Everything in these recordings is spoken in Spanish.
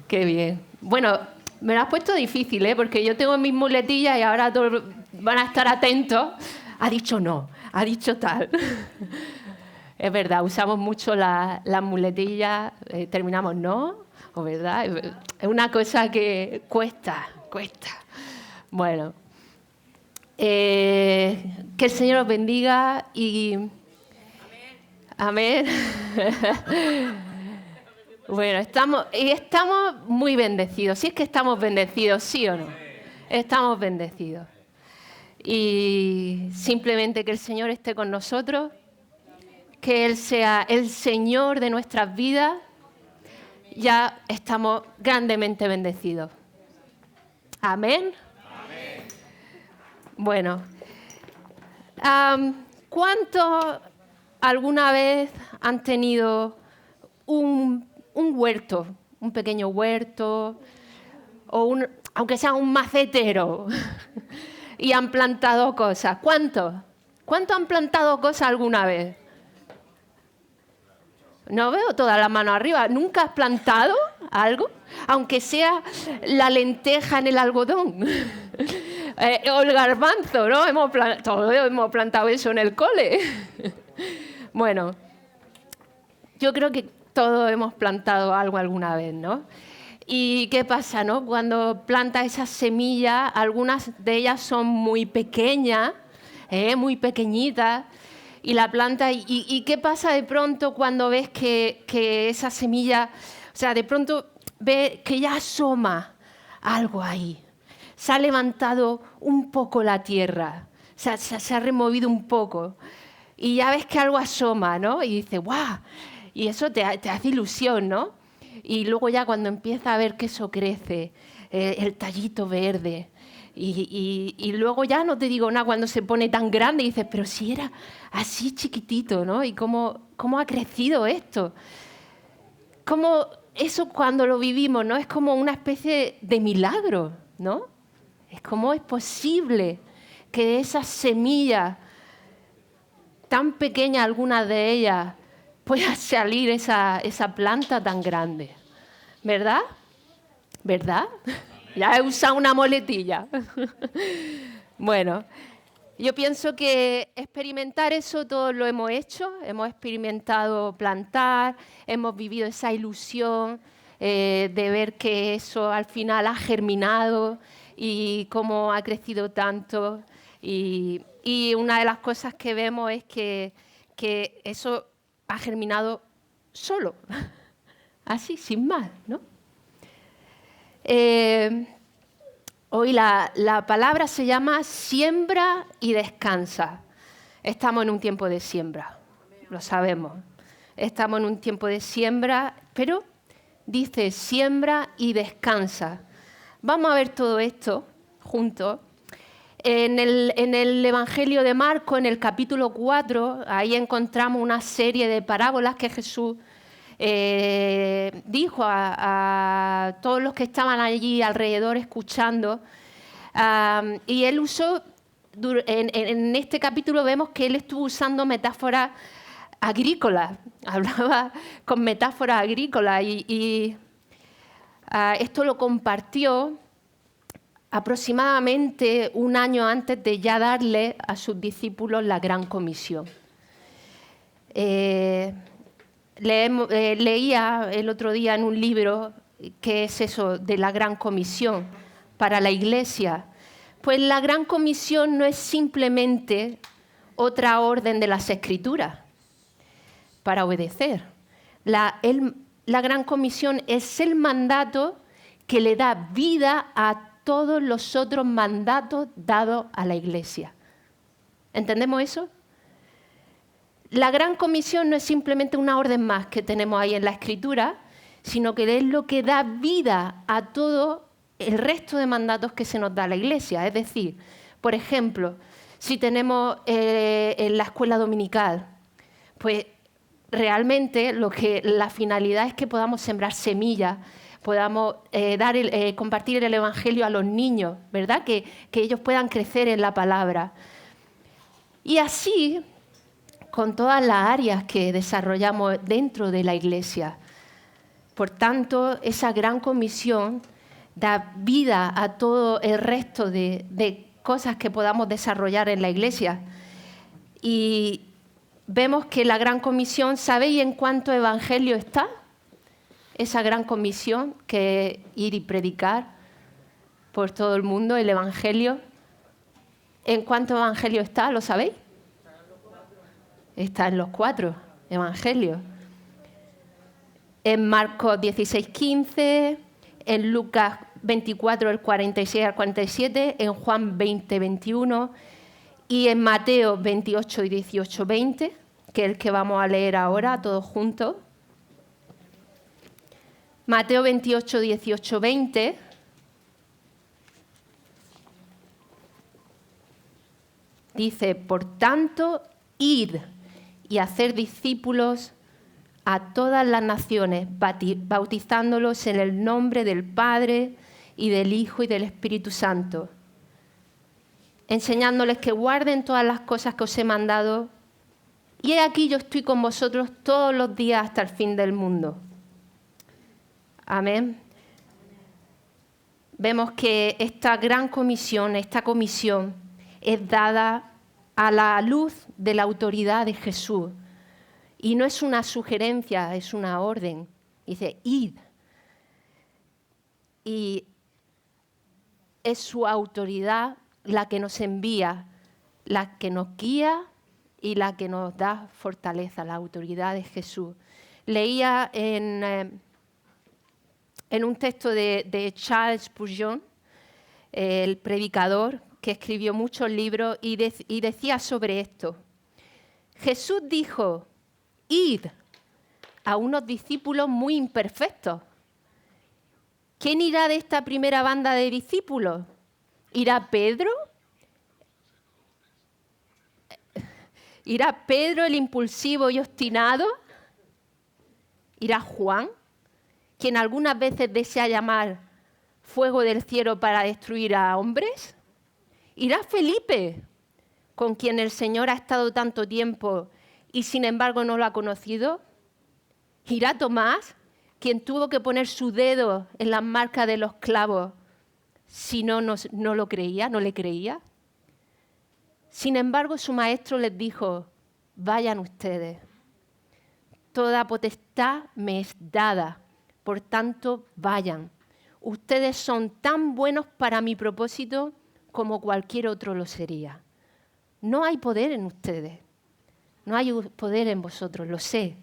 Qué bien. Bueno, me lo has puesto difícil, ¿eh? Porque yo tengo mis muletillas y ahora todos van a estar atentos. Ha dicho no, ha dicho tal. Es verdad, usamos mucho las muletillas, terminamos no, ¿o verdad? Es una cosa que cuesta. Bueno, que el Señor os bendiga y... Amén. Bueno, estamos muy bendecidos. Si es que estamos bendecidos, ¿sí o no? Estamos bendecidos. Y simplemente que el Señor esté con nosotros, que Él sea el Señor de nuestras vidas, ya estamos grandemente bendecidos. Amén. Bueno, ¿cuántos alguna vez han tenido un huerto, un pequeño huerto, o aunque sea un macetero, y han plantado cosas? ¿Cuántos? ¿Cuántos han plantado cosas alguna vez? No veo todas las manos arriba. ¿Nunca has plantado algo? Aunque sea la lenteja en el algodón. O el garbanzo, ¿no? Todos hemos plantado eso en el cole. Bueno, yo creo que todos hemos plantado algo alguna vez, ¿no? ¿Y qué pasa, no? Cuando plantas esas semillas, algunas de ellas son muy pequeñas, muy pequeñitas, y la planta, ¿y qué pasa de pronto cuando ves que esa semilla, o sea, de pronto ves que ya asoma algo ahí? Se ha levantado un poco la tierra, se ha removido un poco, y ya ves que algo asoma, ¿no? Y dices, ¡guau! Y eso te hace ilusión, ¿no? Y luego ya cuando empieza a ver que eso crece, el tallito verde, y luego ya no te digo nada cuando se pone tan grande y dices, pero si era así chiquitito, ¿no? Y cómo ha crecido esto. Cómo eso cuando lo vivimos, ¿no? Es como una especie de milagro, ¿no? Es como es posible que de esas semillas tan pequeñas, algunas de ellas, pueda salir esa planta tan grande. ¿Verdad? ¿Verdad? Ya he usado una muletilla. Bueno, yo pienso que experimentar eso todos lo hemos hecho. Hemos experimentado plantar, hemos vivido esa ilusión de ver que eso al final ha germinado y cómo ha crecido tanto. Y una de las cosas que vemos es que eso ha germinado solo, así, sin más, ¿no? Hoy la palabra se llama siembra y descansa. Estamos en un tiempo de siembra, lo sabemos. Estamos en un tiempo de siembra, pero dice siembra y descansa. Vamos a ver todo esto juntos. En el Evangelio de Marcos, en el capítulo 4, ahí encontramos una serie de parábolas que Jesús dijo a todos los que estaban allí alrededor escuchando. Y él usó, en este capítulo vemos que él estuvo usando metáforas agrícolas, hablaba con metáforas agrícolas y esto lo compartió aproximadamente un año antes de ya darle a sus discípulos la Gran Comisión. Leía el otro día en un libro qué es eso de la Gran Comisión para la Iglesia. Pues la Gran Comisión no es simplemente otra orden de las Escrituras para obedecer. La Gran Comisión es el mandato que le da vida a todos los otros mandatos dados a la Iglesia. ¿Entendemos eso? La Gran Comisión no es simplemente una orden más que tenemos ahí en la Escritura, sino que es lo que da vida a todo el resto de mandatos que se nos da a la Iglesia. Es decir, por ejemplo, si tenemos en la escuela dominical, pues realmente la finalidad es que podamos sembrar semillas, podamos compartir el Evangelio a los niños, ¿verdad? Que ellos puedan crecer en la palabra. Y así, con todas las áreas que desarrollamos dentro de la Iglesia. Por tanto, esa gran comisión da vida a todo el resto de cosas que podamos desarrollar en la Iglesia. Y vemos que la gran comisión, ¿sabéis en cuánto evangelio está? Esa gran comisión que es ir y predicar por todo el mundo el evangelio. ¿En cuánto evangelio está? ¿Lo sabéis? Está en los 4 evangelios. En Marcos 16:15, en Lucas 24, el 46 al 47, en Juan 20, 21 y en Mateo 28 y 18, 20, que es el que vamos a leer ahora todos juntos. Mateo 28, 18, 20. Dice, por tanto, id y hacer discípulos a todas las naciones, bautizándolos en el nombre del Padre y del Hijo y del Espíritu Santo, enseñándoles que guarden todas las cosas que os he mandado. Y he aquí yo estoy con vosotros todos los días hasta el fin del mundo. Amén. Vemos que esta gran comisión, esta comisión, es dada a la luz de la autoridad de Jesús. Y no es una sugerencia, es una orden. Dice, id. Y es su autoridad la que nos envía, la que nos guía y la que nos da fortaleza, la autoridad de Jesús. Leía en un texto de Charles Spurgeon, el predicador, que escribió muchos libros, y decía sobre esto. Jesús dijo, id, a unos discípulos muy imperfectos. ¿Quién irá de esta primera banda de discípulos? ¿Irá Pedro? ¿Irá Pedro el impulsivo y obstinado? ¿Irá Juan, quien algunas veces desea llamar fuego del cielo para destruir a hombres? ¿Irá Felipe, con quien el Señor ha estado tanto tiempo y sin embargo no lo ha conocido? ¿Irá Tomás, quien tuvo que poner su dedo en las marcas de los clavos si no lo creía, no le creía? Sin embargo, su maestro les dijo, vayan ustedes. Toda potestad me es dada, por tanto, vayan. Ustedes son tan buenos para mi propósito como cualquier otro lo sería. No hay poder en ustedes, no hay poder en vosotros, lo sé,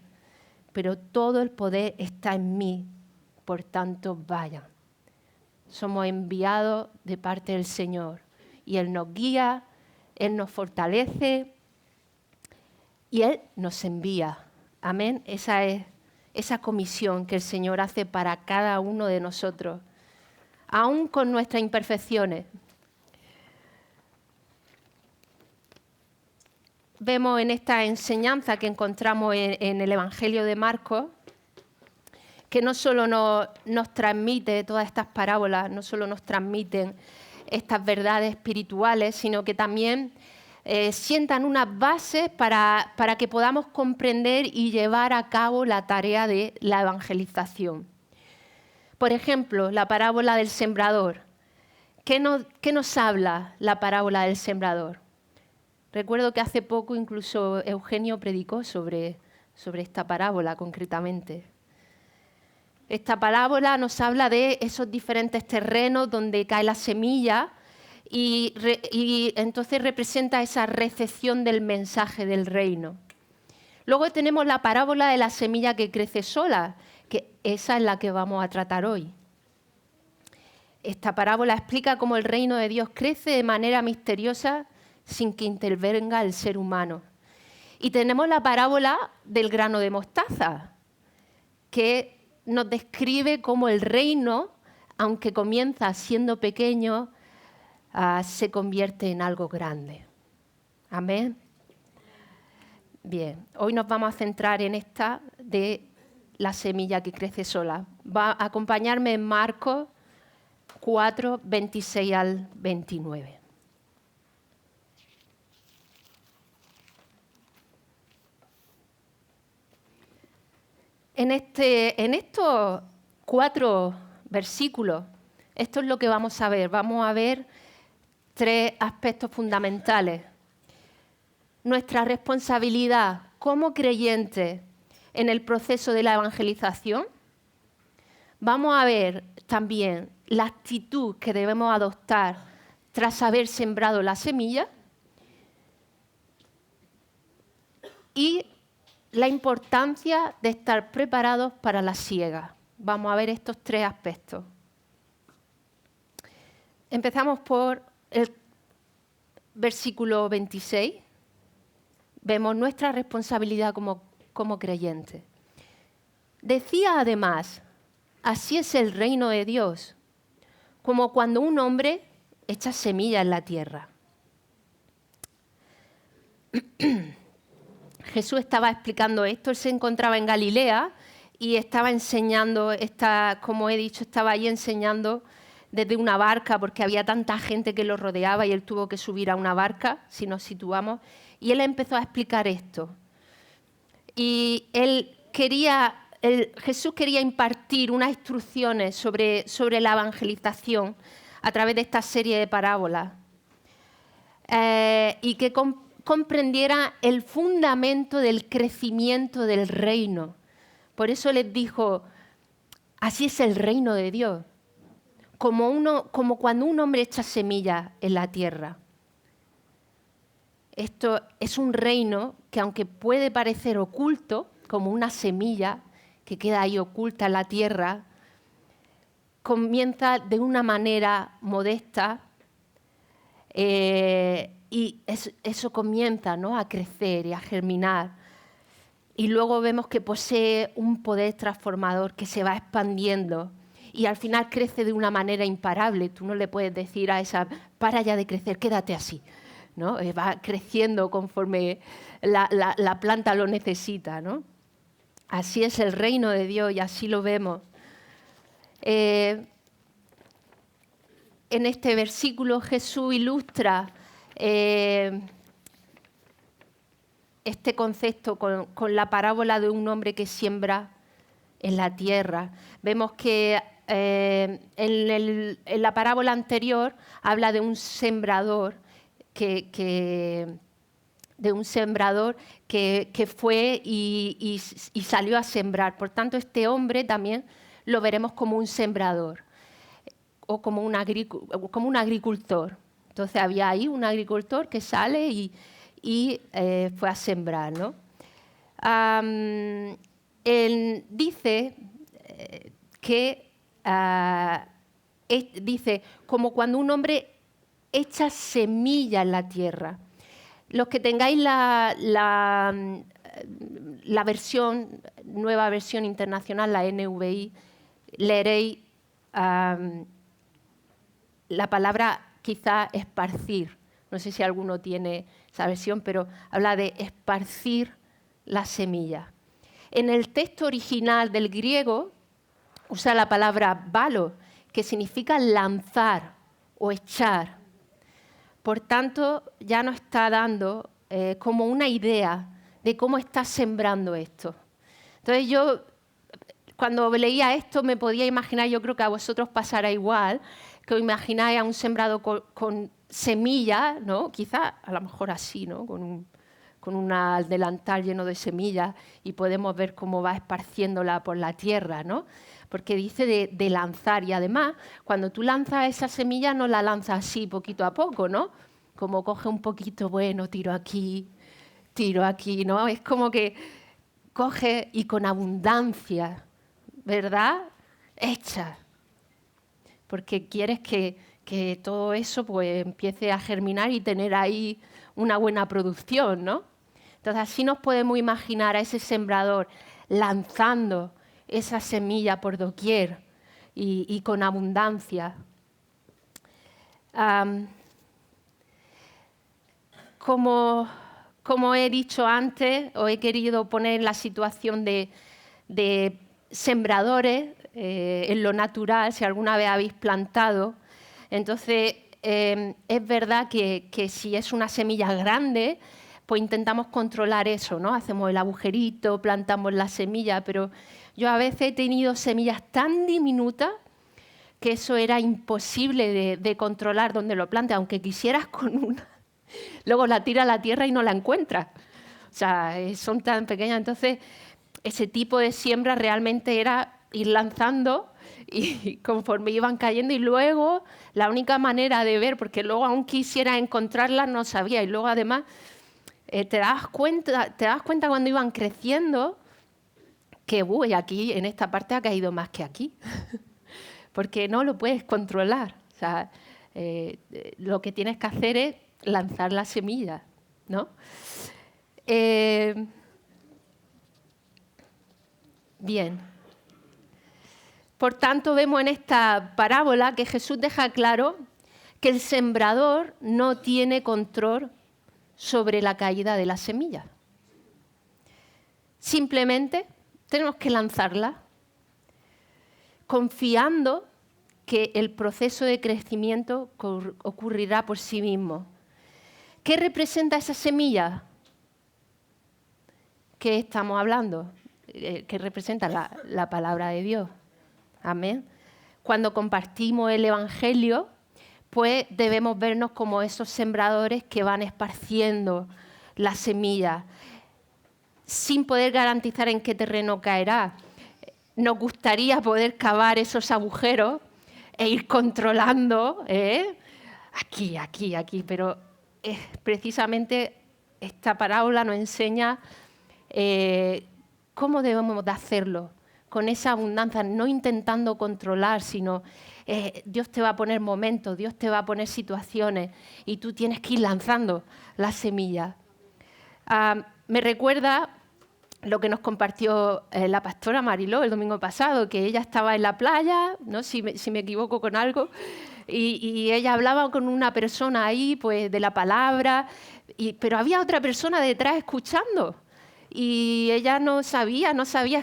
pero todo el poder está en mí, por tanto, vayan. Somos enviados de parte del Señor y Él nos guía, Él nos fortalece y Él nos envía. Amén. Esa es esa comisión que el Señor hace para cada uno de nosotros, aún con nuestras imperfecciones. Vemos en esta enseñanza que encontramos en el Evangelio de Marcos, que no solo nos transmite todas estas parábolas, no solo nos transmiten estas verdades espirituales, sino que también sientan unas bases para que podamos comprender y llevar a cabo la tarea de la evangelización. Por ejemplo, la parábola del sembrador. ¿Qué nos habla la parábola del sembrador? Recuerdo que hace poco incluso Eugenio predicó sobre esta parábola concretamente. Esta parábola nos habla de esos diferentes terrenos donde cae la semilla y entonces representa esa recepción del mensaje del reino. Luego tenemos la parábola de la semilla que crece sola, que esa es la que vamos a tratar hoy. Esta parábola explica cómo el reino de Dios crece de manera misteriosa sin que intervenga el ser humano. Y tenemos la parábola del grano de mostaza, que nos describe cómo el reino, aunque comienza siendo pequeño, se convierte en algo grande. Amén. Bien, hoy nos vamos a centrar en esta de la semilla que crece sola. Va a acompañarme en Marcos 4, 26 al 29. En estos 4 versículos, esto es lo que vamos a ver. Vamos a ver 3 aspectos fundamentales. Nuestra responsabilidad como creyentes en el proceso de la evangelización. Vamos a ver también la actitud que debemos adoptar tras haber sembrado la semilla y la importancia de estar preparados para la siega. Vamos a ver estos 3 aspectos. Empezamos por el versículo 26. Vemos nuestra responsabilidad como creyentes. Decía además, así es el reino de Dios, como cuando un hombre echa semilla en la tierra. Jesús estaba explicando esto, él se encontraba en Galilea y estaba enseñando, como he dicho, estaba ahí enseñando desde una barca porque había tanta gente que lo rodeaba y él tuvo que subir a una barca, si nos situamos, y él empezó a explicar esto. Y Jesús quería impartir unas instrucciones sobre la evangelización a través de esta serie de parábolas y que comprendiera el fundamento del crecimiento del reino. Por eso les dijo, así es el reino de Dios, como cuando un hombre echa semillas en la tierra. Esto es un reino que, aunque puede parecer oculto, como una semilla que queda ahí oculta en la tierra, comienza de una manera modesta y eso comienza, ¿no?, a crecer y a germinar. Y luego vemos que posee un poder transformador que se va expandiendo y al final crece de una manera imparable. Tú no le puedes decir a esa, para ya de crecer, quédate así, ¿no? Va creciendo conforme la planta lo necesita, ¿no? Así es el reino de Dios y así lo vemos. En este versículo Jesús ilustra este concepto con la parábola de un hombre que siembra en la tierra. Vemos que en la parábola anterior habla de un sembrador que fue y salió a sembrar. Por tanto, este hombre también lo veremos como un sembrador o como un agricultor. Entonces había ahí un agricultor que sale y fue a sembrar, ¿no? Él dice dice como cuando un hombre echa semilla en la tierra. Los que tengáis la nueva versión internacional, la NVI, leeréis la palabra quizá esparcir. No sé si alguno tiene esa versión, pero habla de esparcir la semilla. En el texto original del griego usa la palabra balo, que significa lanzar o echar. Por tanto, ya nos está dando como una idea de cómo está sembrando esto. Entonces yo, cuando leía esto, me podía imaginar, yo creo que a vosotros pasará igual, que os imagináis a un sembrado con semillas, ¿no? Quizá a lo mejor así, ¿no? Con un delantal lleno de semillas y podemos ver cómo va esparciéndola por la tierra, ¿no? Porque dice de lanzar y además cuando tú lanzas esa semilla no la lanzas así poquito a poco, ¿no? Como coge un poquito, bueno, tiro aquí, ¿no? Es como que coge y con abundancia, ¿verdad? Echa. Porque quieres que todo eso pues empiece a germinar y tener ahí una buena producción, ¿no? Entonces así nos podemos imaginar a ese sembrador lanzando esa semilla por doquier y con abundancia. Como he dicho antes, os he querido poner en la situación de sembradores en lo natural, si alguna vez habéis plantado. Entonces, es verdad que si es una semilla grande, pues intentamos controlar eso, ¿no? Hacemos el agujerito, plantamos la semilla, pero Yo a veces he tenido semillas tan diminutas que eso era imposible de controlar donde lo plantes, aunque quisieras con una. Luego la tiras a la tierra y no la encuentras. O sea, son tan pequeñas. Entonces, ese tipo de siembra realmente era ir lanzando y conforme iban cayendo. Y luego, la única manera de ver, porque luego aún quisiera encontrarlas, no sabía. Y luego, además, te das cuenta cuando iban creciendo que, uy, aquí en esta parte ha caído más que aquí. Porque no lo puedes controlar. O sea, lo que tienes que hacer es lanzar la semilla, ¿no? Bien. Por tanto, vemos en esta parábola que Jesús deja claro que el sembrador no tiene control sobre la caída de la semilla. Simplemente tenemos que lanzarla, confiando que el proceso de crecimiento ocurrirá por sí mismo. ¿Qué representa esa semilla? ¿Qué estamos hablando? ¿Qué representa la palabra de Dios? Amén. Cuando compartimos el Evangelio, pues debemos vernos como esos sembradores que van esparciendo la semilla, sin poder garantizar en qué terreno caerá. Nos gustaría poder cavar esos agujeros e ir controlando, aquí, pero precisamente esta parábola nos enseña cómo debemos de hacerlo, con esa abundancia, no intentando controlar, sino Dios te va a poner momentos, Dios te va a poner situaciones y tú tienes que ir lanzando la semilla. Me recuerda lo que nos compartió la pastora Mariló el domingo pasado, que ella estaba en la playa, ¿no? si me equivoco con algo, y ella hablaba con una persona ahí pues, de la palabra, pero había otra persona detrás escuchando. Y ella no sabía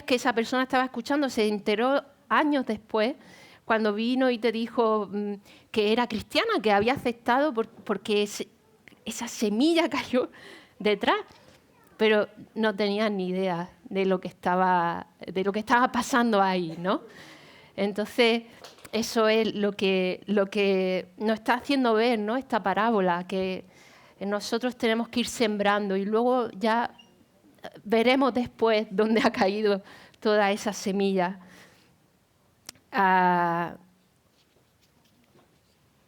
que esa persona estaba escuchando, se enteró años después, cuando vino y te dijo que era cristiana, que había aceptado porque esa semilla cayó detrás. Pero no tenían ni idea de lo que estaba pasando ahí, ¿no? Entonces, eso es lo que nos está haciendo ver, ¿no? Esta parábola, que nosotros tenemos que ir sembrando y luego ya veremos después dónde ha caído toda esa semilla.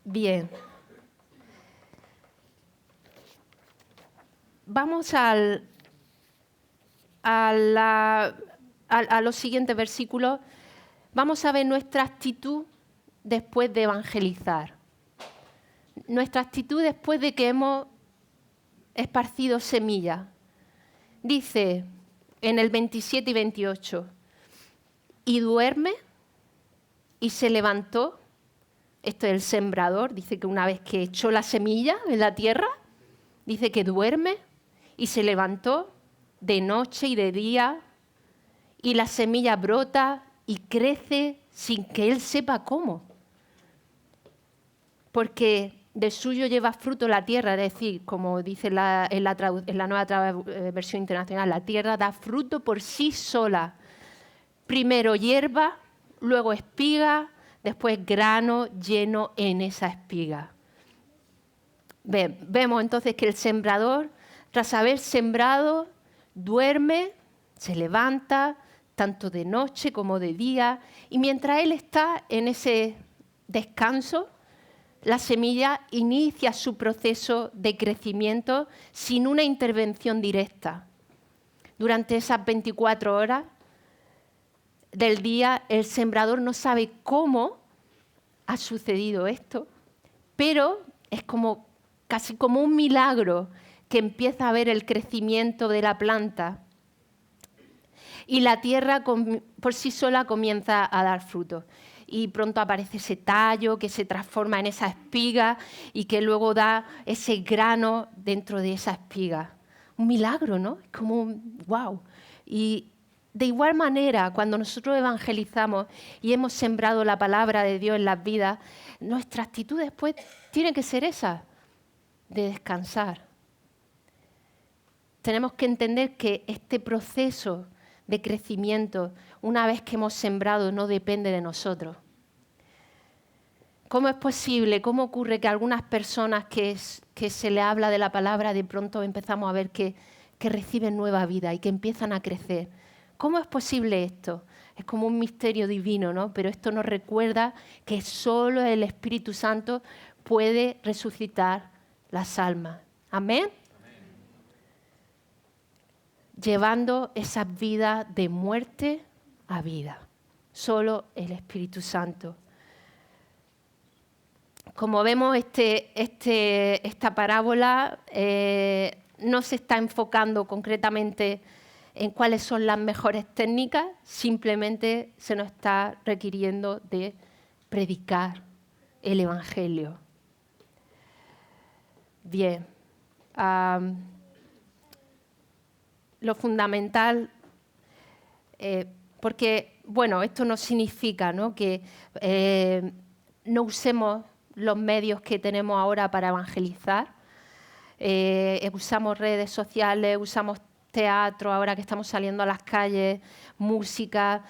Bien. Vamos a los siguientes versículos. Vamos a ver nuestra actitud después de evangelizar. Nuestra actitud después de que hemos esparcido semillas. Dice en el 27 y 28, y duerme y se levantó. Esto es el sembrador. Dice que una vez que echó la semilla en la tierra, dice que duerme y se levantó de noche y de día, y la semilla brota y crece sin que él sepa cómo. Porque del suyo lleva fruto la tierra, es decir, como dice en la nueva versión internacional, la tierra da fruto por sí sola. Primero hierba, luego espiga, después grano lleno en esa espiga. Vemos entonces que el sembrador, tras haber sembrado, duerme, se levanta, tanto de noche como de día, y mientras él está en ese descanso, la semilla inicia su proceso de crecimiento sin una intervención directa. Durante esas 24 horas del día, el sembrador no sabe cómo ha sucedido esto, pero es casi como un milagro que empieza a ver el crecimiento de la planta y la tierra por sí sola comienza a dar fruto. Y pronto aparece ese tallo que se transforma en esa espiga y que luego da ese grano dentro de esa espiga. Un milagro, ¿no? Es como un wow. Y de igual manera, cuando nosotros evangelizamos y hemos sembrado la palabra de Dios en las vidas, nuestra actitud después tiene que ser esa, de descansar. Tenemos que entender que este proceso de crecimiento, una vez que hemos sembrado, no depende de nosotros. ¿Cómo es posible, cómo ocurre que algunas personas que se le habla de la palabra, de pronto empezamos a ver que reciben nueva vida y que empiezan a crecer? ¿Cómo es posible esto? Es como un misterio divino, ¿no? Pero esto nos recuerda que solo el Espíritu Santo puede resucitar las almas. ¿Amén? Llevando esas vidas de muerte a vida. Solo el Espíritu Santo. Como vemos, esta parábola no se está enfocando concretamente en cuáles son las mejores técnicas, simplemente se nos está requiriendo de predicar el Evangelio. Bien. Lo fundamental, porque, bueno, esto no significa, ¿no?, que no usemos los medios que tenemos ahora para evangelizar. Usamos redes sociales, usamos teatro, ahora que estamos saliendo a las calles, música,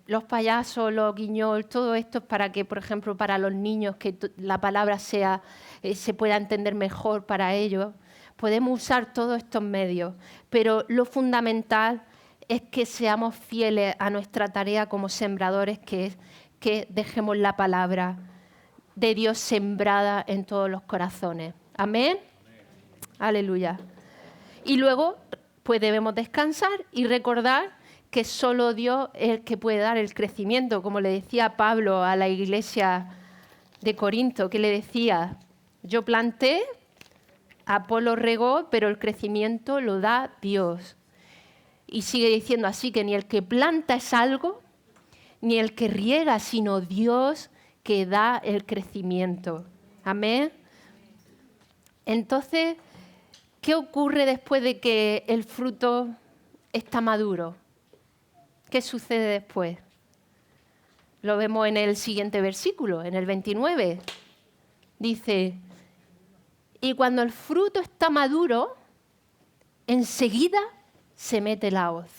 los payasos, los guiñol, todo esto es para que, por ejemplo, para los niños, que la palabra se pueda entender mejor para ellos. Podemos usar todos estos medios, pero lo fundamental es que seamos fieles a nuestra tarea como sembradores, que es que dejemos la palabra de Dios sembrada en todos los corazones. Amén. Aleluya. Y luego, pues debemos descansar y recordar que solo Dios es el que puede dar el crecimiento, como le decía Pablo a la iglesia de Corinto, que le decía: yo planté, Apolo regó, pero el crecimiento lo da Dios. Y sigue diciendo así, que ni el que planta es algo, ni el que riega, sino Dios que da el crecimiento. Amén. Entonces, ¿qué ocurre después de que el fruto está maduro? ¿Qué sucede después? Lo vemos en el siguiente versículo, en el 29. Dice: y cuando el fruto está maduro, enseguida se mete la hoz,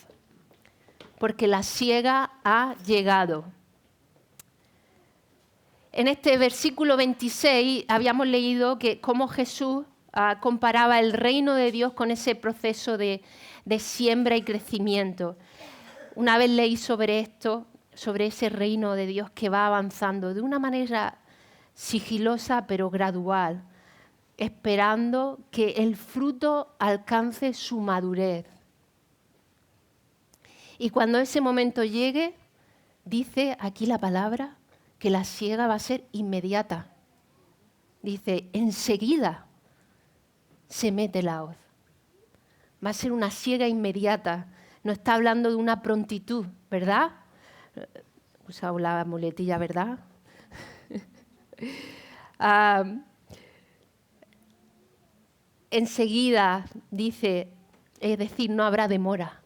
porque la siega ha llegado. En este versículo 26 habíamos leído que cómo Jesús comparaba el reino de Dios con ese proceso de siembra y crecimiento. Una vez leí sobre esto, sobre ese reino de Dios que va avanzando de una manera sigilosa pero gradual, esperando que el fruto alcance su madurez. Y cuando ese momento llegue, dice aquí la palabra que la siega va a ser inmediata. Dice, enseguida se mete la hoz. Va a ser una siega inmediata. No está hablando de una prontitud, ¿verdad? He usado la muletilla, ¿verdad? Enseguida, dice, es decir, no habrá demora.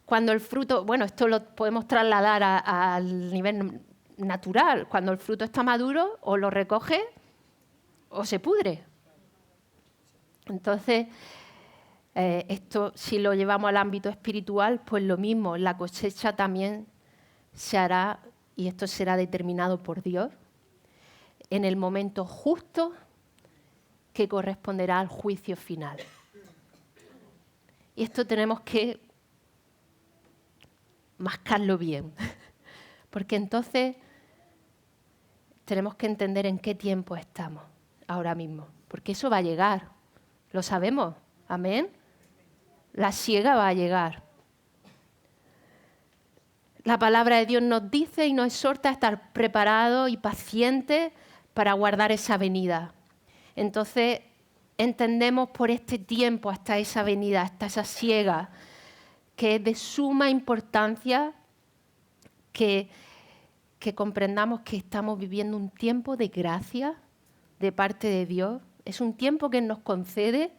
Cuando el fruto, bueno, esto lo podemos trasladar al nivel natural. Cuando el fruto está maduro, o lo recoge o se pudre. Entonces, esto si lo llevamos al ámbito espiritual, pues lo mismo, la cosecha también se hará, y esto será determinado por Dios, en el momento justo que corresponderá al juicio final. Y esto tenemos que mascarlo bien, porque entonces tenemos que entender en qué tiempo estamos ahora mismo, porque eso va a llegar, lo sabemos, amén. La siega va a llegar. La palabra de Dios nos dice y nos exhorta a estar preparados y pacientes para guardar esa venida. Entonces, entendemos por este tiempo hasta esa venida, hasta esa siega, que es de suma importancia que comprendamos que estamos viviendo un tiempo de gracia de parte de Dios. Es un tiempo que nos concede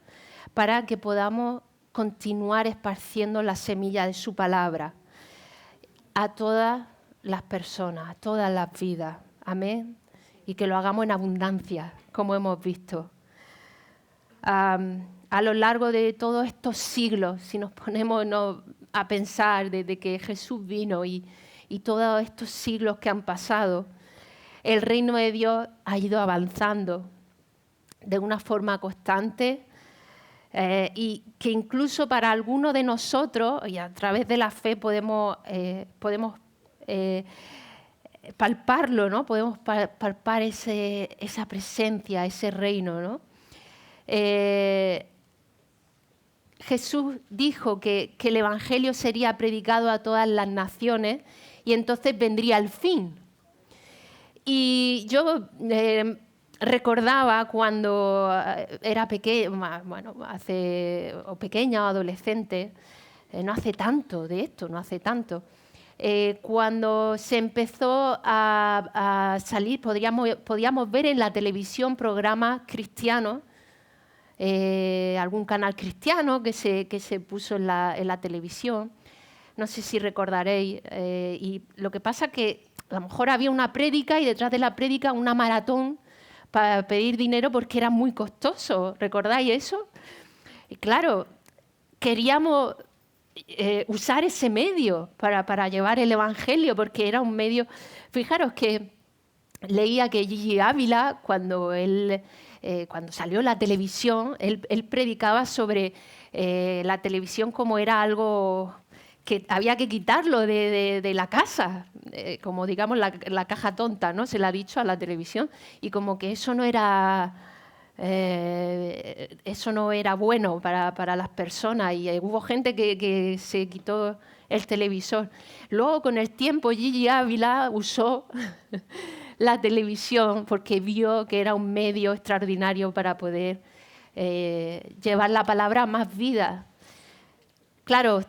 para que podamos continuar esparciendo la semilla de su palabra a todas las personas, a todas las vidas. Amén. Y que lo hagamos en abundancia, como hemos visto. a lo largo de todos estos siglos, si nos ponemos a pensar desde que Jesús vino y todos estos siglos que han pasado, el reino de Dios ha ido avanzando de una forma constante y que incluso para algunos de nosotros, y a través de la fe podemos palparlo, ¿no? Podemos palpar esa presencia, ese reino, ¿no? Jesús dijo que el Evangelio sería predicado a todas las naciones y entonces vendría el fin. Y yo recordaba cuando era pequeña, o pequeña o adolescente, no hace tanto de esto, no hace tanto, cuando se empezó a salir, podíamos ver en la televisión programas cristianos, algún canal cristiano que se puso en la televisión, no sé si recordaréis, y lo que pasa es que a lo mejor había una prédica y detrás de la prédica una maratón para pedir dinero porque era muy costoso, ¿recordáis eso? Y claro, queríamos usar ese medio para llevar el Evangelio, porque era un medio... Fijaros que leía que Gigi Ávila, cuando salió la televisión, él predicaba sobre la televisión como era algo que había que quitarlo de la casa, como digamos la caja tonta, ¿no? Se le ha dicho a la televisión, y como que eso no era bueno para las personas, y hubo gente que se quitó el televisor. Luego, con el tiempo, Gigi Ávila usó la televisión porque vio que era un medio extraordinario para poder llevar la palabra a más vidas. Claro,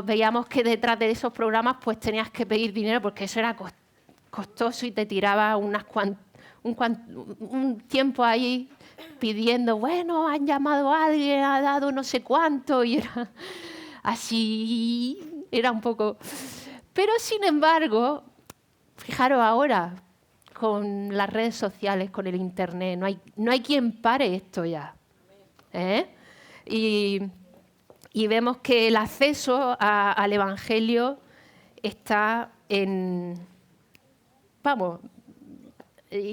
veíamos que detrás de esos programas pues tenías que pedir dinero porque eso era costoso y te tiraba un tiempo ahí pidiendo, bueno, han llamado a alguien, ha dado no sé cuánto, y era así, era un poco... Pero sin embargo, fijaros ahora, con las redes sociales, con el internet, no hay quien pare esto ya. Y vemos que el acceso al Evangelio está y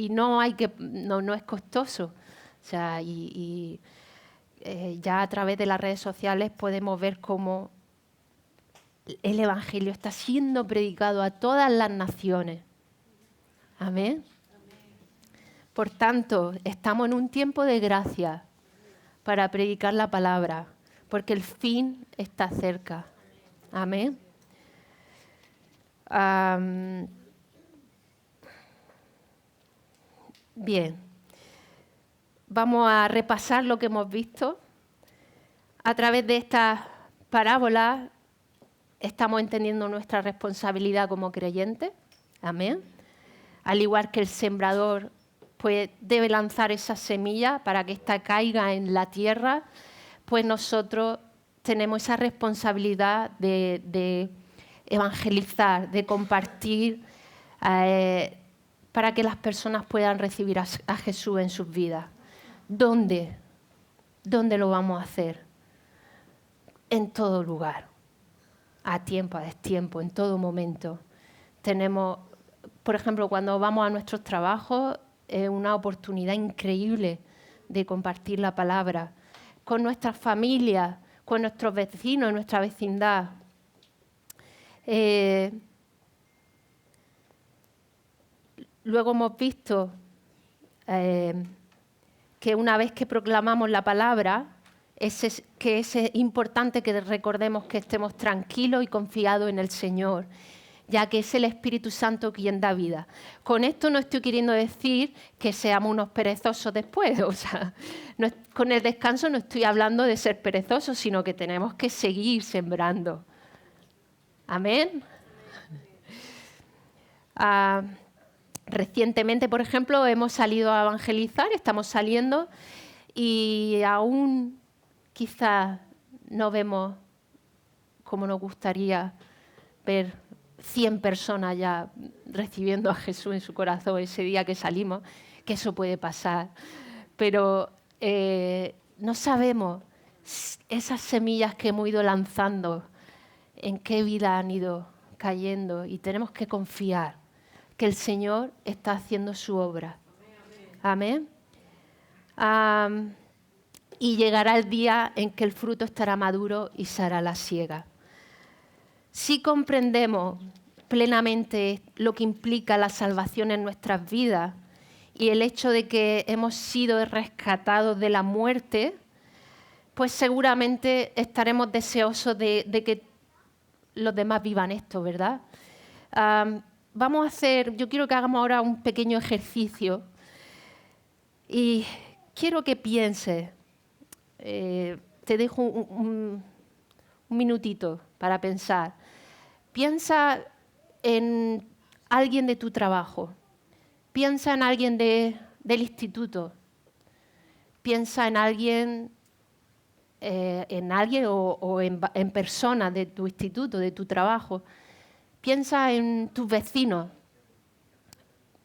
no es costoso. O sea, ya a través de las redes sociales podemos ver cómo el Evangelio está siendo predicado a todas las naciones. Amén. Por tanto, estamos en un tiempo de gracia para predicar la palabra, porque el fin está cerca. Amén. Bien. Vamos a repasar lo que hemos visto. A través de estas parábolas estamos entendiendo nuestra responsabilidad como creyentes. Amén. Al igual que el sembrador pues debe lanzar esa semilla para que ésta caiga en la tierra, pues nosotros tenemos esa responsabilidad de evangelizar, de compartir, para que las personas puedan recibir a Jesús en sus vidas. ¿Dónde? ¿Dónde lo vamos a hacer? En todo lugar, a tiempo, a destiempo, en todo momento. Tenemos, por ejemplo, cuando vamos a nuestros trabajos, es una oportunidad increíble de compartir la palabra con nuestras familias, con nuestros vecinos, nuestra vecindad. Luego hemos visto que una vez que proclamamos la palabra, es importante que recordemos que estemos tranquilos y confiados en el Señor, ya que es el Espíritu Santo quien da vida. Con esto no estoy queriendo decir que seamos unos perezosos después, o sea, con el descanso no estoy hablando de ser perezosos, sino que tenemos que seguir sembrando. Amén. Recientemente, por ejemplo, hemos salido a evangelizar, estamos saliendo y aún quizás no vemos como nos gustaría ver 100 personas ya recibiendo a Jesús en su corazón ese día que salimos, que eso puede pasar. Pero no sabemos esas semillas que hemos ido lanzando, en qué vida han ido cayendo, y tenemos que confiar que el Señor está haciendo su obra. Amén. Y llegará el día en que el fruto estará maduro y se hará la siega. Si comprendemos plenamente lo que implica la salvación en nuestras vidas y el hecho de que hemos sido rescatados de la muerte, pues seguramente estaremos deseosos de que los demás vivan esto, ¿verdad? Yo quiero que hagamos ahora un pequeño ejercicio y quiero que pienses, te dejo un minutito para pensar. Piensa en alguien de tu trabajo, piensa en alguien del instituto, piensa en alguien o en personas de tu instituto, de tu trabajo. Piensa en tus vecinos,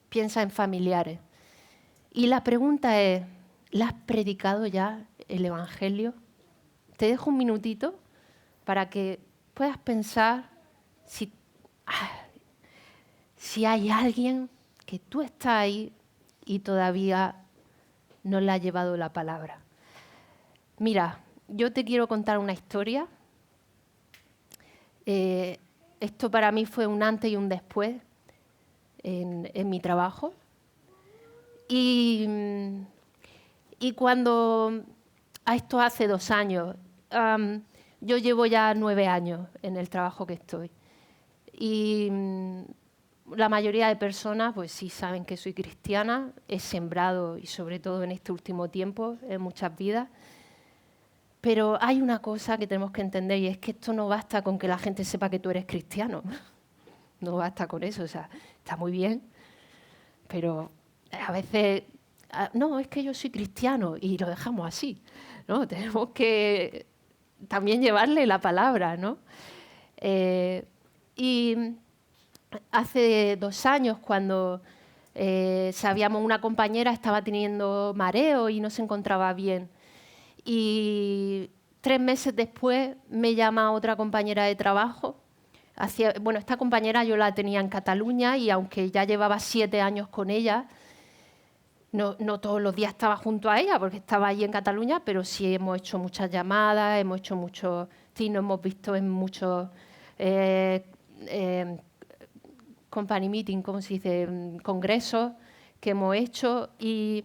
piensa en familiares. Y la pregunta es, ¿le has predicado ya el Evangelio? Te dejo un minutito para que puedas pensar si hay alguien que tú estás ahí y todavía no le ha llevado la palabra. Mira, yo te quiero contar una historia. Esto para mí fue un antes y un después en mi trabajo. Y cuando, esto hace 2 años, yo llevo ya 9 años en el trabajo que estoy. Y la mayoría de personas, pues sí saben que soy cristiana, he sembrado, y sobre todo en este último tiempo, en muchas vidas. Pero hay una cosa que tenemos que entender, y es que esto no basta con que la gente sepa que tú eres cristiano. No basta con eso, o sea, está muy bien, pero a veces, no, es que yo soy cristiano y lo dejamos así, ¿no? Tenemos que también llevarle la palabra, ¿no? Y hace 2 años, cuando sabíamos una compañera estaba teniendo mareo y no se encontraba bien, y 3 meses después me llama otra compañera de trabajo. Esta compañera yo la tenía en Cataluña, y aunque ya llevaba 7 años con ella, no todos los días estaba junto a ella porque estaba allí en Cataluña, pero sí hemos hecho muchas llamadas, hemos hecho muchos, sí, nos hemos visto en muchos company meeting, ¿cómo se dice? Congresos que hemos hecho. Y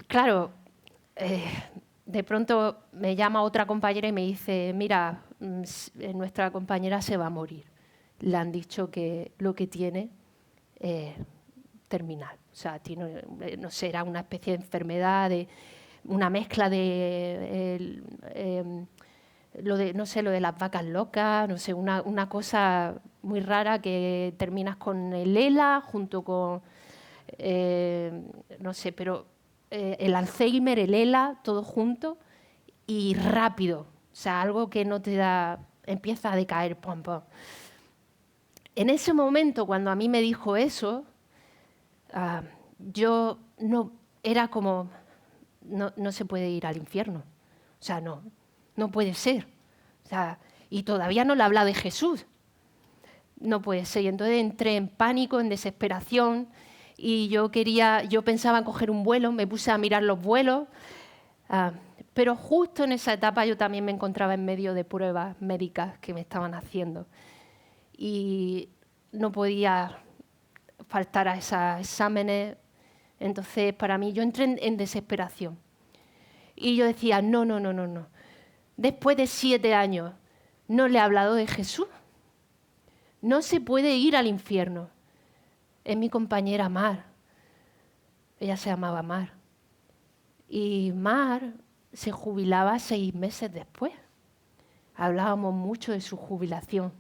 claro, de pronto me llama otra compañera y me dice, mira, nuestra compañera se va a morir. Le han dicho que lo que tiene es terminal. O sea, tiene, no sé, era una especie de enfermedad, una mezcla de, lo de las vacas locas, no sé, una cosa muy rara que terminas con el ELA junto con, no sé, pero el Alzheimer, el ELA, todo junto y rápido. O sea, algo que no te da, empieza a decaer, pum, pum. En ese momento, cuando a mí me dijo eso, yo no, era como, no se puede ir al infierno. O sea, no puede ser. O sea, y todavía no le habla de Jesús. No puede ser. Y entonces entré en pánico, en desesperación, y yo pensaba en coger un vuelo, me puse a mirar los vuelos, pero justo en esa etapa yo también me encontraba en medio de pruebas médicas que me estaban haciendo. Y no podía faltar a esos exámenes. Entonces, para mí, yo entré en desesperación. Y yo decía, no. Después de 7 años, ¿no le he hablado de Jesús? No se puede ir al infierno. Es mi compañera Mar. Ella se llamaba Mar. Y Mar se jubilaba 6 meses después. Hablábamos mucho de su jubilación.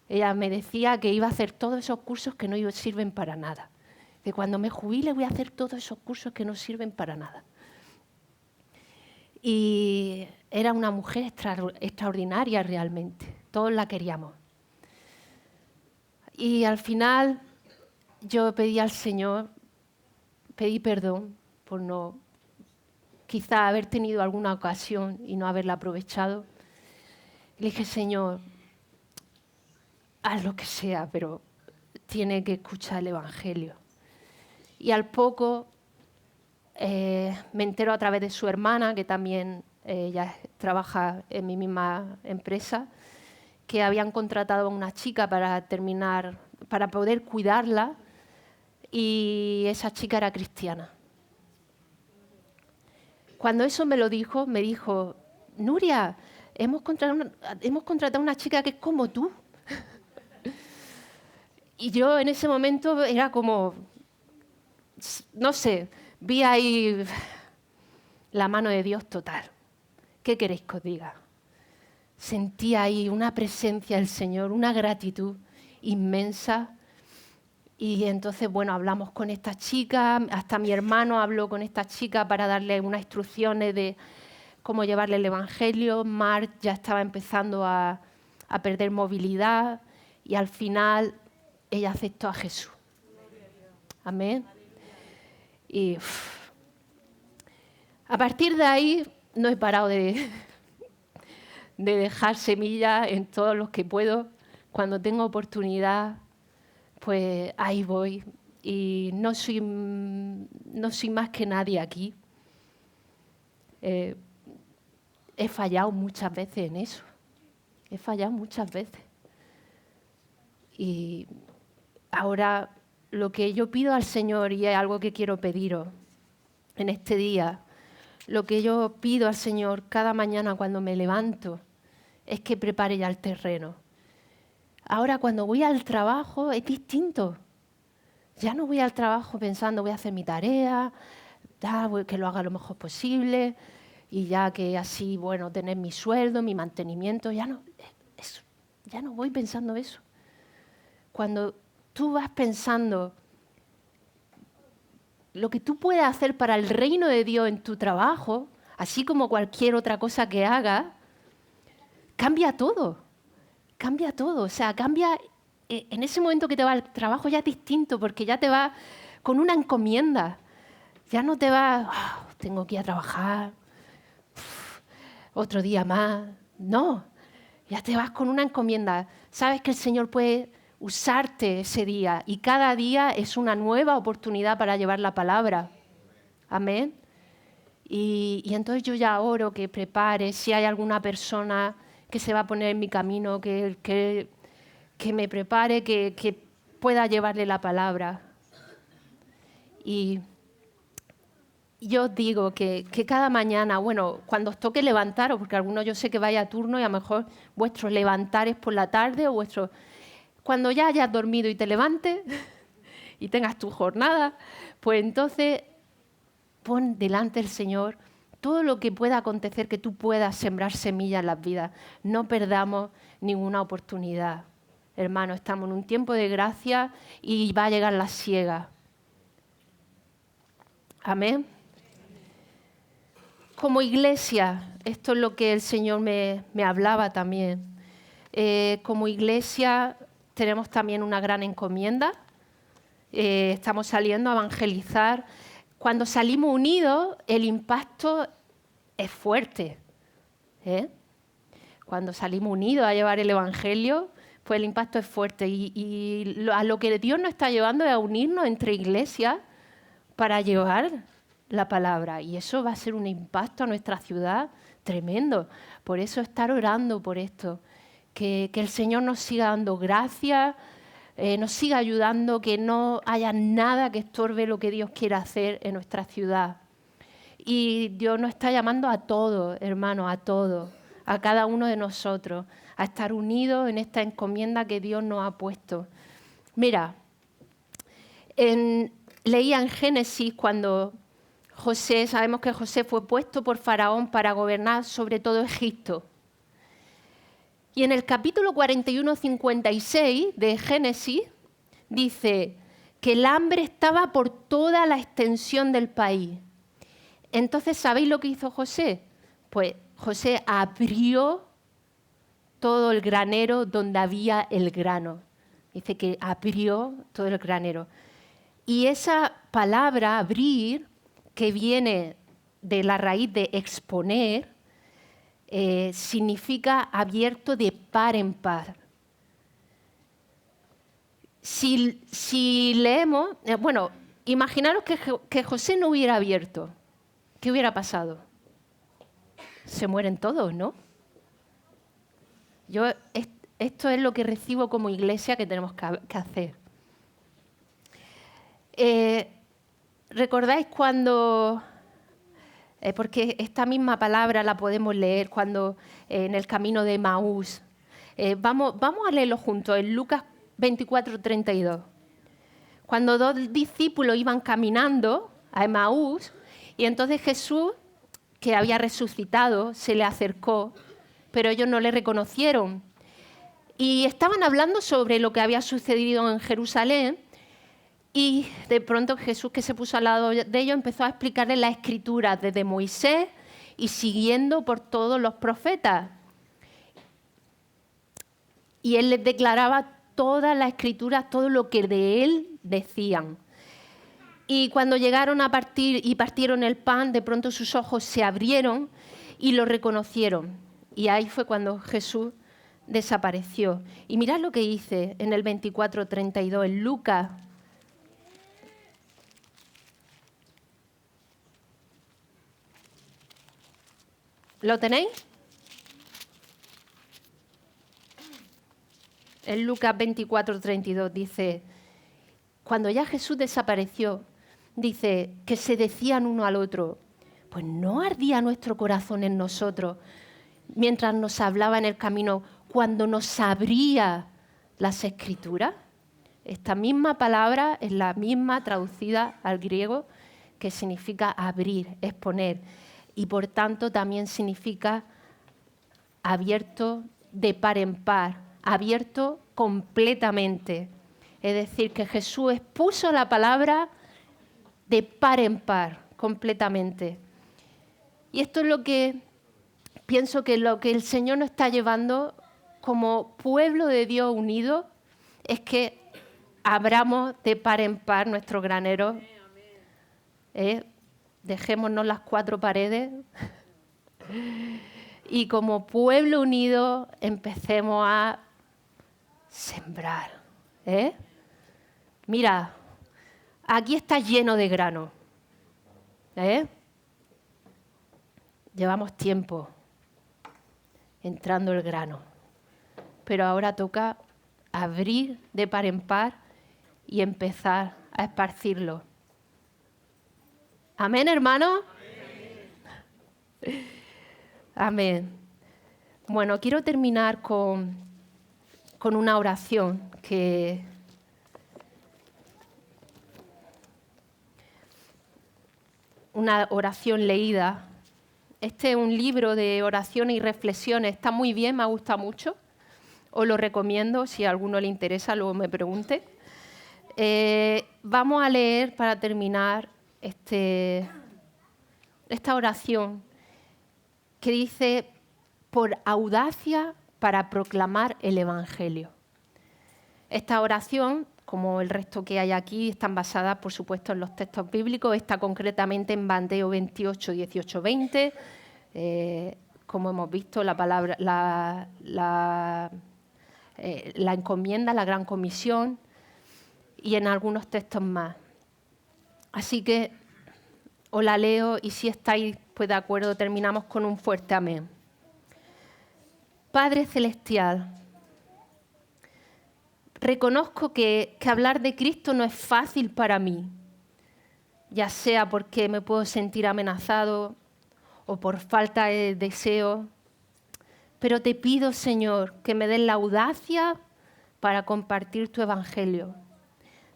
Ella me decía que iba a hacer todos esos cursos que no sirven para nada. Que cuando me jubile voy a hacer todos esos cursos que no sirven para nada. Y era una mujer extraordinaria realmente. Todos la queríamos. Y al final yo pedí al Señor, pedí perdón por no quizá haber tenido alguna ocasión y no haberla aprovechado. Le dije, Señor, haz lo que sea, pero tiene que escuchar el Evangelio. Y al poco me entero a través de su hermana, que también ella trabaja en mi misma empresa, que habían contratado a una chica para poder cuidarla, y esa chica era cristiana. Cuando eso me lo dijo, me dijo, Nuria, hemos contratado a una chica que es como tú. Y yo en ese momento era como, no sé, vi ahí la mano de Dios total. ¿Qué queréis que os diga? Sentí ahí una presencia del Señor, una gratitud inmensa. Y entonces, bueno, hablamos con esta chica, hasta mi hermano habló con esta chica para darle unas instrucciones de cómo llevarle el Evangelio. Marc ya estaba empezando a perder movilidad y al final ella aceptó a Jesús. Amén. Y a partir de ahí no he parado de dejar semillas en todos los que puedo. Cuando tengo oportunidad, pues ahí voy. Y no soy más que nadie aquí. He fallado muchas veces en eso. He fallado muchas veces. Y ahora lo que yo pido al Señor, y es algo que quiero pediros en este día, lo que yo pido al Señor cada mañana cuando me levanto es que prepare ya el terreno. Ahora cuando voy al trabajo es distinto. Ya no voy al trabajo pensando voy a hacer mi tarea, que lo haga lo mejor posible y ya que así, bueno, tener mi sueldo, mi mantenimiento. Ya no voy pensando eso. Cuando tú vas pensando lo que tú puedes hacer para el reino de Dios en tu trabajo, así como cualquier otra cosa que hagas, cambia todo. Cambia todo. O sea, cambia. En ese momento que te va al trabajo ya es distinto, porque ya te vas con una encomienda. Ya no te vas, tengo que ir a trabajar, otro día más. No, ya te vas con una encomienda. Sabes que el Señor puede usarte ese día y cada día es una nueva oportunidad para llevar la palabra. Amén. Y entonces yo ya oro que prepare, si hay alguna persona que se va a poner en mi camino, que me prepare, que pueda llevarle la palabra. Y yo os digo que cada mañana, bueno, cuando os toque levantaros, porque algunos yo sé que vais a turno y a lo mejor vuestro levantar es por la tarde o cuando ya hayas dormido y te levantes y tengas tu jornada, pues entonces pon delante del Señor todo lo que pueda acontecer, que tú puedas sembrar semillas en las vidas. No perdamos ninguna oportunidad. Hermanos, estamos en un tiempo de gracia y va a llegar la siega. Amén. Como iglesia, esto es lo que el Señor me hablaba también. Como iglesia tenemos también una gran encomienda. Estamos saliendo a evangelizar. Cuando salimos unidos, el impacto es fuerte. Cuando salimos unidos a llevar el Evangelio, pues el impacto es fuerte. Y a lo que Dios nos está llevando es a unirnos entre iglesias para llevar la palabra. Y eso va a ser un impacto a nuestra ciudad tremendo. Por eso estar orando por esto. Que el Señor nos siga dando gracia, nos siga ayudando, que no haya nada que estorbe lo que Dios quiere hacer en nuestra ciudad. Y Dios nos está llamando a todos, hermanos, a todos, a cada uno de nosotros, a estar unidos en esta encomienda que Dios nos ha puesto. Mira, leía en Génesis cuando sabemos que José fue puesto por Faraón para gobernar sobre todo Egipto. Y en el capítulo 41-56 de Génesis dice que el hambre estaba por toda la extensión del país. Entonces, ¿sabéis lo que hizo José? Pues José abrió todo el granero donde había el grano. Dice que abrió todo el granero. Y esa palabra abrir, que viene de la raíz de exponer, significa abierto de par en par. Si leemos, bueno, imaginaros que José no hubiera abierto. ¿Qué hubiera pasado? Se mueren todos, ¿no? Esto es lo que recibo como iglesia que tenemos que hacer. ¿Recordáis cuando...? Porque esta misma palabra la podemos leer cuando en el camino de Emaús. Vamos a leerlo juntos, en Lucas 24:32. Cuando dos discípulos iban caminando a Emaús, y entonces Jesús, que había resucitado, se le acercó, pero ellos no le reconocieron. Y estaban hablando sobre lo que había sucedido en Jerusalén, y de pronto Jesús, que se puso al lado de ellos, empezó a explicarles las Escrituras desde Moisés y siguiendo por todos los profetas. Y él les declaraba todas las Escrituras, todo lo que de él decían. Y cuando llegaron a partir y partieron el pan, de pronto sus ojos se abrieron y lo reconocieron. Y ahí fue cuando Jesús desapareció. Y mirad lo que dice en el 24:32, en Lucas. ¿Lo tenéis? En Lucas 24:32 dice, cuando ya Jesús desapareció, dice que se decían uno al otro, pues no ardía nuestro corazón en nosotros mientras nos hablaba en el camino, cuando nos abría las Escrituras. Esta misma palabra es la misma traducida al griego que significa abrir, exponer, y por tanto también significa abierto de par en par, abierto completamente. Es decir, que Jesús expuso la palabra de par en par, completamente. Y esto es lo que pienso que lo que el Señor nos está llevando como pueblo de Dios unido es que abramos de par en par nuestro granero. Dejémonos las cuatro paredes y como pueblo unido empecemos a sembrar. Mira, aquí está lleno de grano. Llevamos tiempo entrando el grano, pero ahora toca abrir de par en par y empezar a esparcirlo. ¿Amén, hermano? Amén. Amén. Bueno, quiero terminar con una oración una oración leída. Este es un libro de oraciones y reflexiones. Está muy bien, me ha gustado mucho. Os lo recomiendo, si a alguno le interesa, luego me pregunte. Vamos a leer para terminar esta oración que dice, por audacia para proclamar el Evangelio. Esta oración, como el resto que hay aquí, están basadas, por supuesto, en los textos bíblicos. Está concretamente en Mateo 28, 18, 20. Como hemos visto, la encomienda, la gran comisión, y en algunos textos más. Así que os la leo y si estáis pues, de acuerdo, terminamos con un fuerte amén. Padre Celestial, reconozco que hablar de Cristo no es fácil para mí, ya sea porque me puedo sentir amenazado o por falta de deseo, pero te pido, Señor, que me des la audacia para compartir tu Evangelio.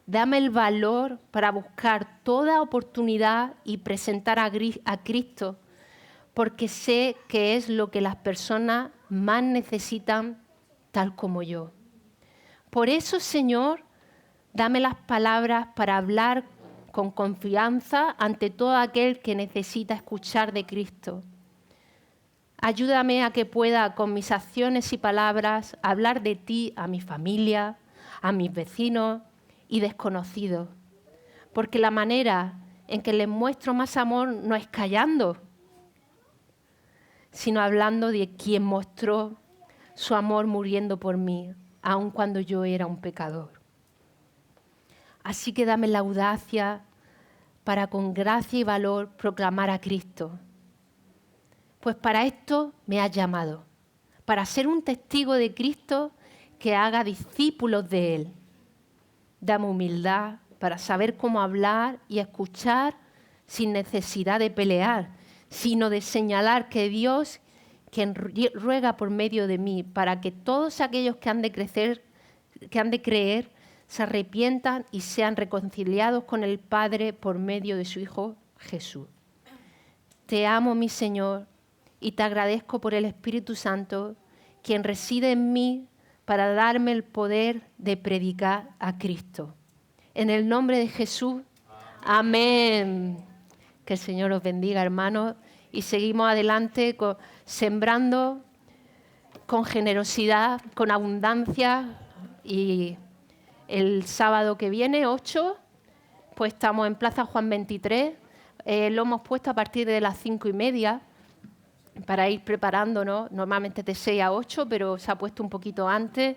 Dame el valor para buscar toda oportunidad y presentar a Cristo, porque sé que es lo que las personas más necesitan, tal como yo. Por eso, Señor, dame las palabras para hablar con confianza ante todo aquel que necesita escuchar de Cristo. Ayúdame a que pueda, con mis acciones y palabras, hablar de ti a mi familia, a mis vecinos y desconocidos, porque la manera en que les muestro más amor no es callando, sino hablando de quien mostró su amor muriendo por mí, aun cuando yo era un pecador. Así que dame la audacia para con gracia y valor proclamar a Cristo. Pues para esto me has llamado, para ser un testigo de Cristo que haga discípulos de Él. Dame humildad para saber cómo hablar y escuchar sin necesidad de pelear, sino de señalar que Dios, quien ruega por medio de mí, para que todos aquellos que han de creer, se arrepientan y sean reconciliados con el Padre por medio de su Hijo Jesús. Te amo, mi Señor, y te agradezco por el Espíritu Santo, quien reside en mí para darme el poder de predicar a Cristo. En el nombre de Jesús, amén. Que el Señor os bendiga, hermanos, y seguimos adelante sembrando con generosidad, con abundancia, y el sábado que viene, 8, pues estamos en Plaza Juan 23. Lo hemos puesto a partir de las 5:30 para ir preparándonos. Normalmente de 6 a 8, pero se ha puesto un poquito antes.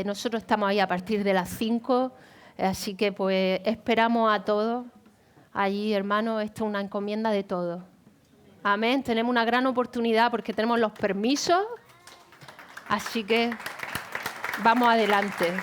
Nosotros estamos ahí a partir de las 5, así que pues esperamos a todos allí, hermanos. Esto es una encomienda de todos. Amén. Tenemos una gran oportunidad porque tenemos los permisos, así que vamos adelante.